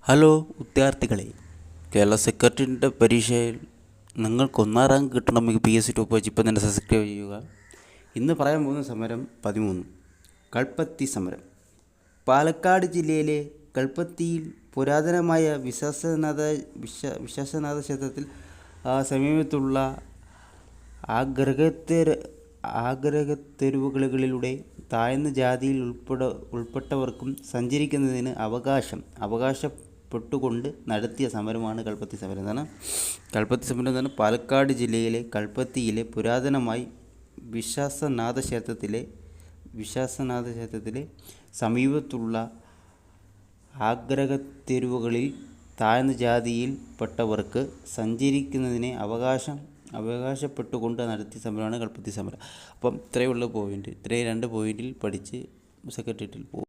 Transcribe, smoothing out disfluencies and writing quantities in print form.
Hello വിദ്യാർത്ഥികളെ, കേരള സെക്രട്ടറിൻ്റെ പരീക്ഷയിൽ നിങ്ങൾക്ക് ഒന്നാം റാങ്ക് കിട്ടണമെങ്കിൽ PSC ടോപ്പ് വെച്ച് ഇപ്പം തന്നെ സബ്സ്ക്രൈബ് ചെയ്യുക. ഇന്ന് പറയാൻ പോകുന്ന സമരം 13 കൽപ്പത്തി സമരം. പാലക്കാട് ജില്ലയിലെ കൽപ്പത്തിയിൽ പുരാതനമായ വിശ്വാസനാഥ ക്ഷേത്രത്തിൽ സമീപത്തുള്ള ആഗ്രഹത്തെരുവുകളിലൂടെ താഴ്ന്ന ജാതിയിൽ ഉൾപ്പെട്ടവർക്കും സഞ്ചരിക്കുന്നതിന് അവകാശപ്പെട്ടുകൊണ്ട് നടത്തിയ സമരമാണ് കൽപ്പത്തി സമരം. കൽപ്പത്തി സമരം എന്ന് പറഞ്ഞാൽ പാലക്കാട് ജില്ലയിലെ കൽപ്പത്തിയിലെ പുരാതനമായി വിശ്വാസനാഥ ക്ഷേത്രത്തിലെ സമീപത്തുള്ള ആഗ്രഹത്തെരുവുകളിൽ താഴ്ന്ന ജാതിയിൽപ്പെട്ടവർക്ക് സഞ്ചരിക്കുന്നതിന് അവകാശപ്പെട്ടുകൊണ്ട് നടത്തിയ സമരമാണ് കൽപ്പത്തി സമരം. അപ്പം ഇത്രയുള്ള പോയിൻ്റ്, ഇത്രയും 2 പോയിന്റിൽ പഠിച്ച് സെക്രട്ടേറിയറ്റിൽ പോകും.